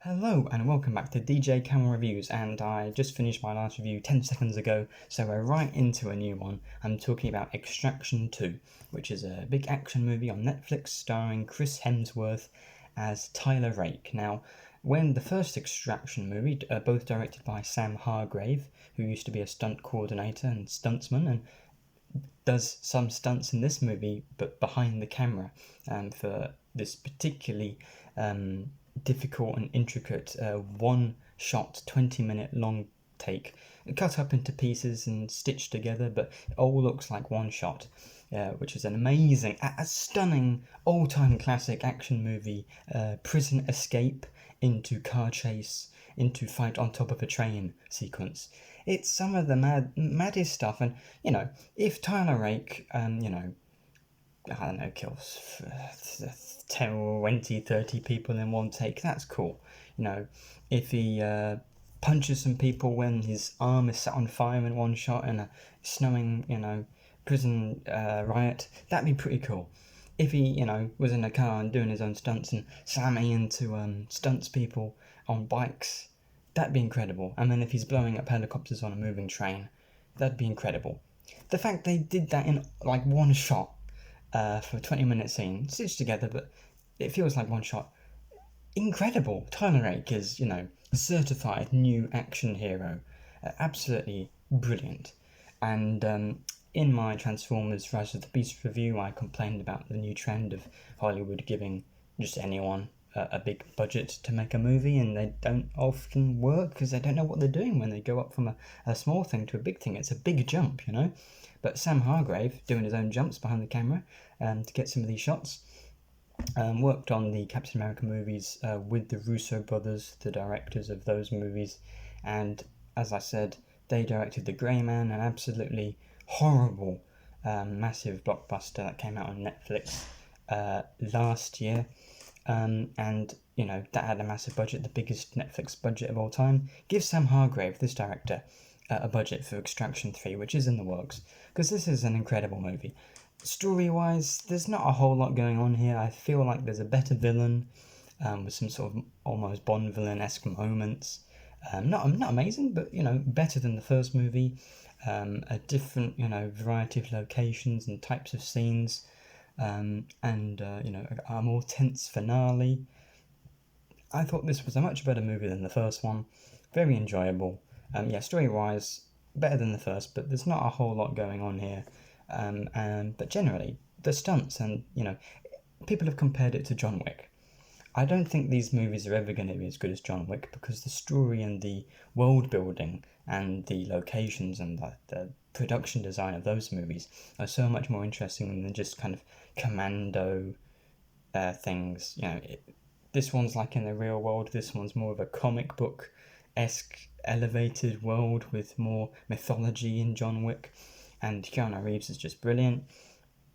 Hello and welcome back to DJCamel Reviews, and I just finished my last review 10 seconds ago, so we're right into a new one. I'm talking about Extraction 2, which is a big action movie on Netflix starring Chris Hemsworth as Tyler Rake. Now, when the first Extraction movie, both directed by Sam Hargrave, who used to be a stunt coordinator and stuntsman, and does some stunts in this movie, but behind the camera, for this particularly difficult and intricate one-shot, 20-minute long take, cut up into pieces and stitched together, but it all looks like one shot, which is an amazing, a stunning, all-time classic action movie, prison escape into car chase, into fight on top of a train sequence. It's some of the maddest stuff, and, if Tyler Rake, I don't know, kills 10, 20, 30 people in one take, that's cool. If he punches some people when his arm is set on fire in one shot in a snowing, prison riot, that'd be pretty cool. If he, was in a car and doing his own stunts and slamming into stunts people on bikes, that'd be incredible. And then if he's blowing up helicopters on a moving train, that'd be incredible. The fact they did that in, one shot, for a 20-minute scene, stitched together, but it feels like one shot. Incredible! Tyler Rake is, a certified new action hero. Absolutely brilliant. And in my Transformers Rise of the Beast review, I complained about the new trend of Hollywood giving just anyone a big budget to make a movie, and they don't often work because they don't know what they're doing when they go up from a small thing to a big thing. It's a big jump, But Sam Hargrave, doing his own jumps behind the camera to get some of these shots, worked on the Captain America movies with the Russo brothers, the directors of those movies, and as I said, they directed The Grey Man, an absolutely horrible, massive blockbuster that came out on Netflix last year. And that had a massive budget, the biggest Netflix budget of all time. Give Sam Hargrave, this director, a budget for Extraction 3, which is in the works, because this is an incredible movie. Story-wise, there's not a whole lot going on here. I feel like there's a better villain, with some sort of almost Bond villain-esque moments. Not amazing, but, better than the first movie. A different, variety of locations and types of scenes. And a more tense finale. I thought this was a much better movie than the first one. Very enjoyable. Story-wise, better than the first, but there's not a whole lot going on here. But generally, the stunts and, people have compared it to John Wick. I don't think these movies are ever going to be as good as John Wick, because the story and the world building and the locations and the production design of those movies are so much more interesting than just kind of commando things. This one's like in the real world. This one's more of a comic book-esque elevated world with more mythology in John Wick, and Keanu Reeves is just brilliant.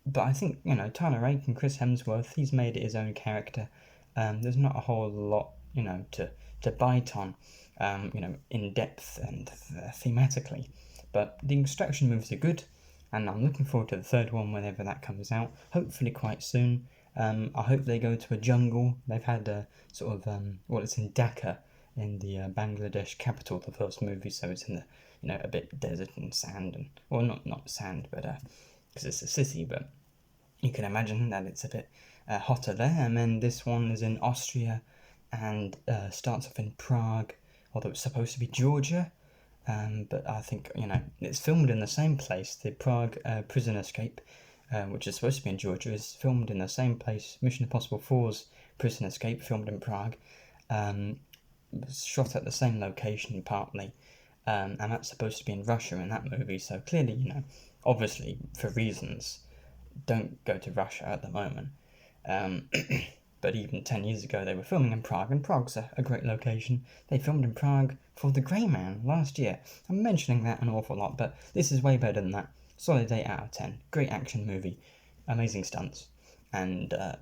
But I think, Tyler Rake and Chris Hemsworth, he's made it his own character. There's not a whole lot, to bite on, in depth and thematically. But the Extraction movies are good, and I'm looking forward to the third one whenever that comes out, hopefully quite soon. I hope they go to a jungle. They've had a sort of, it's in Dhaka, in the Bangladesh capital, the first movie, so it's in the, a bit desert and sand, and, well, not sand, but, because it's a city, but you can imagine that it's a bit hotter there. And then this one is in Austria, and starts off in Prague, although it's supposed to be Georgia. But I think, it's filmed in the same place. The Prague prison escape, which is supposed to be in Georgia, is filmed in the same place. Mission Impossible 4's prison escape, filmed in Prague, was shot at the same location partly, and that's supposed to be in Russia in that movie. So clearly, obviously for reasons, don't go to Russia at the moment. But even 10 years ago, they were filming in Prague, and Prague's a great location. They filmed in Prague for The Grey Man last year. I'm mentioning that an awful lot, but this is way better than that. Solid 8 out of 10. Great action movie. Amazing stunts. And, a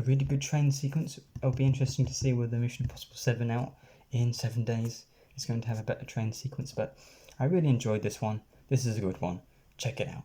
really good train sequence. It'll be interesting to see whether Mission Impossible 7 out in 7 days is going to have a better train sequence. But I really enjoyed this one. This is a good one. Check it out.